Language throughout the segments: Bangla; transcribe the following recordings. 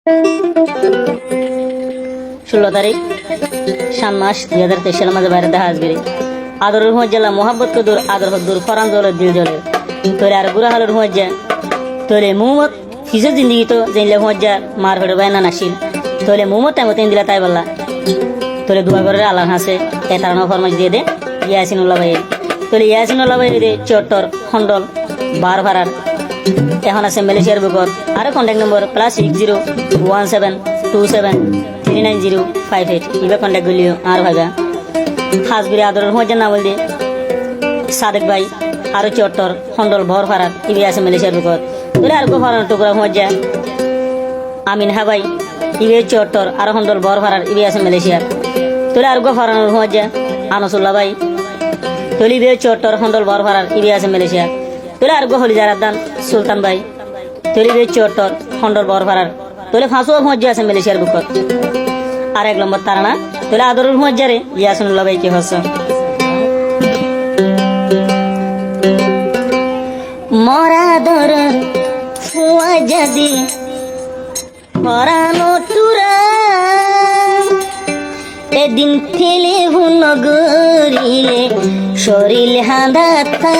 16 তারিখ শান মাস 2023 সালের মাঝে বাইরে দেখা আসবে আদরের হুঁজ জেলা মোহাম্মদ কদুর আদর হদ্দুর ফরান জলের দিল জলের তোরে আর গুড়া হালের হুঁজ যা তোরে মুহম্মদ ফিজর জিন্দিগি তো জেনলে হুঁজ যা মার ফেড়ে বাইনা নাসিল তোরে মুহম্মদ টাইম তেন দিলা তাই বললা তোরে দুয়া করে আল্লাহ হাসে এ তারানো ফরমাইশ দিয়ে দে ইয়াসিনুল্লাহ ভাই তোরে ইয়াসিনুল্লাহ ভাই দে চট্টর খন্ডল বার ভাড়ার এখন আছে মালয়েশিয়ার বুকর আর কন্ট্যাক্ট নম্বর +6017273905 ইবে কন্ট্যাক্ট করলিও আর ভাইবা হাজগুড়ি আদরের হুঁজ না বল দিয়ে সাদেক ভাই আরো চট্টর খন্ডল ভর ফারার ইবে আছে মালয়েশিয়ার বুকর তোরে আর গো ফারার টুকরা হুঁজ যা আমিন হা ভাই ইবে চট্টর আর খন্ডল ভর ফারার ইবে আছে মালয়েশিয়ার তোরে আর গো ফারানোর হুঁজ যা আনসুল্লাহ ভাই তোলি ইবে চট্টর খন্ডল ভর ফারার ইবে আছে মালয়েশিয়ার তোলে আর গো হলি জারাদান সুলতান ভাই তোলি ইবে চট্টর খন্ডল ভর ফারার তোলে ফাঁসুয়া হুঁজ যা আছে মালয়েশিয়ার বুকর আর 1 নম্বর তারানা তোলে আদরের হুঁজ যা রে ইয়াসিনুল্লাহ ভাই কি হস মরা দর ফুয়া যদি পরানো টুরা এদিন ফেলে হুন গরিলে শরীর হাঁদাতা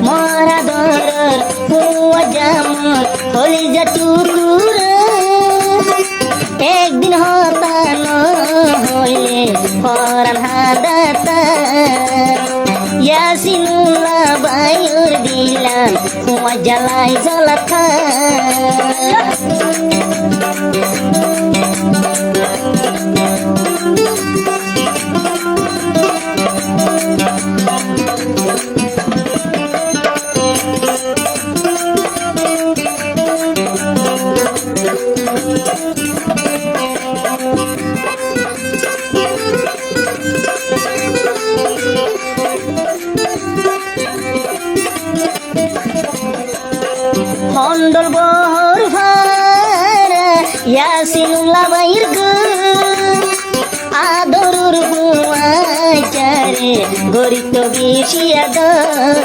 মরা দর ফুয়া জামর হলি যা টুকুরা একদিন হতানো হইলে পরান হাদাতা ইয়াসিনুল্লাহ বাইর দিলাম কুয়া জ্বালাই জ্বলাথা খন্ডল বহর ভাড়া ইয়াসিনুল্লাহ ভাইয়ের গো আদরুর বুয়াচারে গরিত বেশি আদর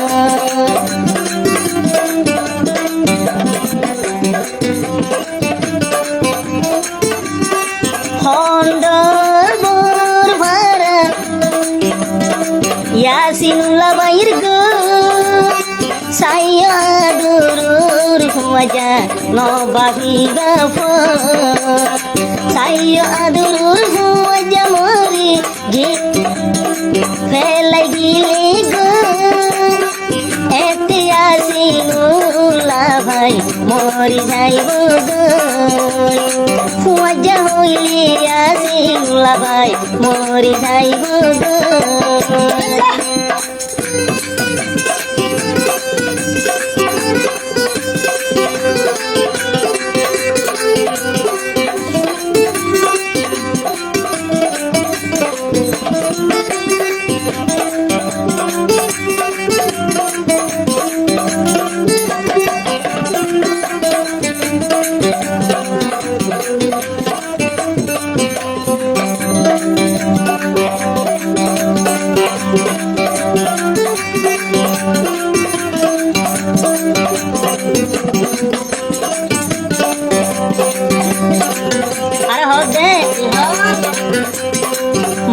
খন্ডল বহর ভাড়া ইয়াসিনুল্লাহ ভাইয়ের গো সাইয়াদুর হুয়াজা নবাবি গাফা সাইয়াদুর হুয়াজা মরি গে ফেলাই গিলে গো এতে ইয়াসিনুল্লাহ ভাই মরি যাইব গো হুয়াজা হইলে ইয়াসিনুল্লাহ ভাই মরি যাইব গো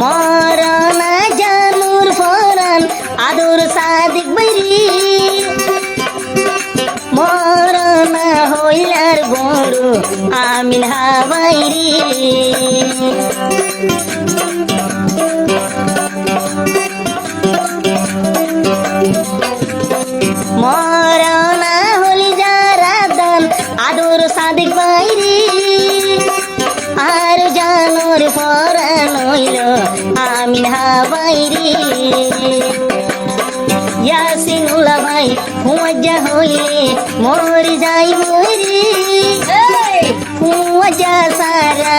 মরনা জানুর ফরান আদর সাদিক বাইরি মরনা হইলার বড় আমিন হাবাইরি মরনা হলি জারাদান আদর সাদিক বাইরি আর জানুর ফরান হইল আমিন হাবাইরি ইয়াসিনুল্লাহ ভাই হুঁজা হইলে মরি যাইব রে হুঁজা সারা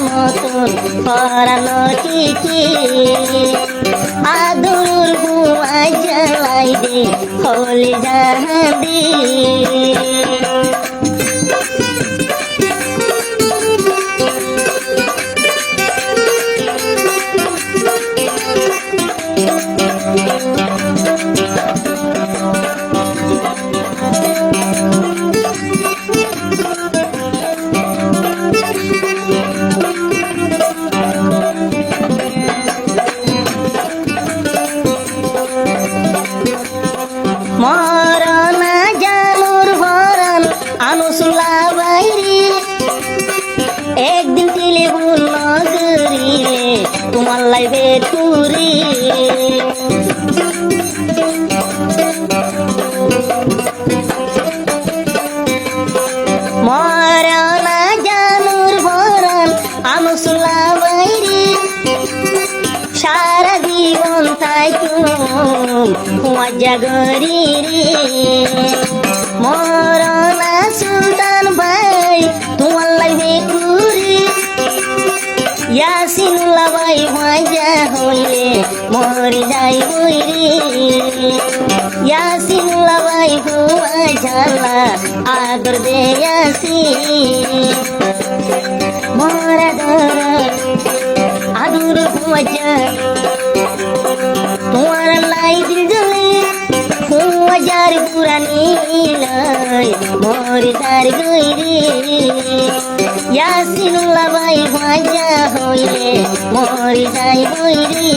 মতন পরানো টিকি আদর হুঁজা জ্বালাই দে হলে জাহাদি আনুসুলা বাইরে একদিন টেলিফোন নগরিলে তোমার লাইভে তুরি মরনা জানুর ভরণ আনুসুলা বাইরে সারা জীবন থাকুম মজা করি রে মরনা সুলতান ভাই তোমার লাইভে কুরি ইয়াসিনুল্লাহ ভাই মজা হইলে মরি যাই বই রে ইয়াসিনুল্লাহ ভাই হুয়া ঝালা আদর দে ইয়াসিন মরা ধর আদুর মজা তোমার লাই দিল জ্বলে হাজার পুরানি লাই মরি তার গৈরে ইয়াসিনুল্লাহ ভাই মজা হইলে মরি যাই বইরে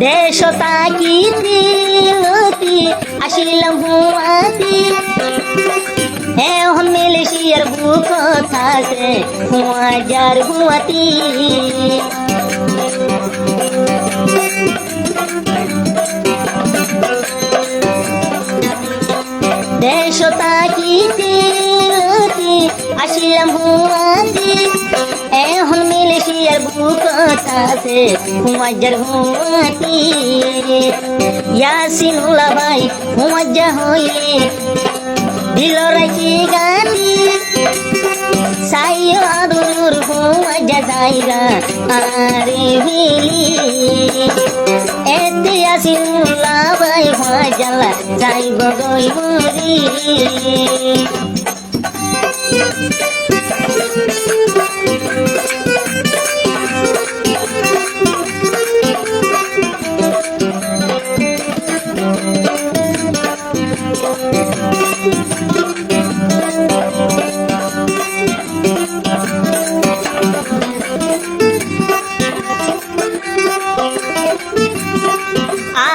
দেশ তাকিতে লতি আসিলাম হুয়াতি এখন মেলেশিয়ার বুক থাকে হুয়াজার হুয়াতি দেশ তাকিতে লতি আসিলাম হুয়াতি এখন মেলেশিয়ার বুক থাকে হুয়াজার হুয়াতি ইয়াসিনুল্লাহ ভাই হুয়াজা হইলে দিল রাখি গাতি সাইয় আদুর হুয়াজা জায়গা আরে ভিলি এতে ইয়াসিনুল্লাহ ভাই হুয়াজালা যাইব গই মরি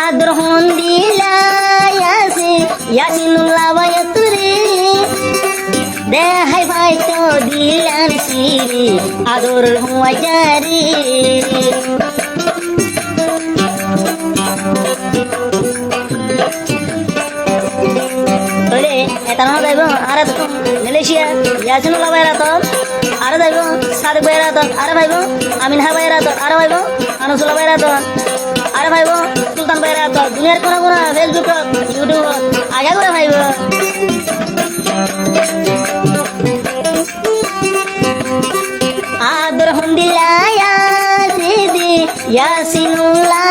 আদর হন দিলা ইয়াসিনুল্লাহ ভাই তুরে দেহাই ভাই তো দিলান সিরি আদর হুয়া জারি ওরে এটা না যাইব আরে তো মালয়েশিয়া ইয়াসিনুল্লাহ ভাইরা তো আরে যাইব সাদেক ভাইরা তো আরে ভাইব আমিন হা ভাইরা তো আরে ভাইব আনুসুল্লাহ ভাইরা তো আরে ভাইব সুলতান ভাইরা তো দুনিয়ার কোন কোন ফেসবুক ইউটিউব আগে করে ভাইব আদর হন্দিলায়া সিদি ইয়াসিনুল্লাহ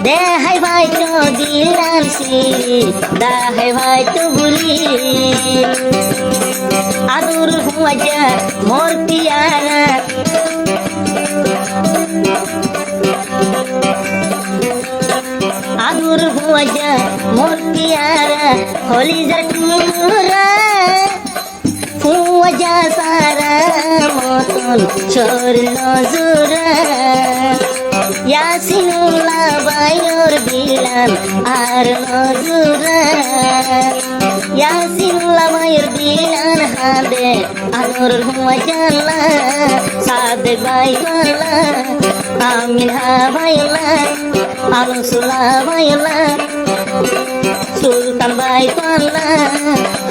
দেহাই ভাই তো দিলাম সিরি দেহাই ভাই তো বলি আদুর হুয়াজা মোর পিয়ারা আদুর হুয়াজা মোর পিয়ারা হলি জটুরা হুয়াজা সারা মতন চোর নজুরা ইয়াসিনুল্লাহ ভাইয়ের দিলাম আর নজুরা ইয়াসিনুল্লাহ ভাইয়ের দিলান হাদে আদর হুয়াজালা সাদেক ভাই বালা আমিন হা ভাইলা আনুসুল্লাহ ভাইলা সুলতান ভাই বালা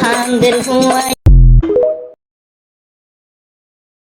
হামদের হুয়া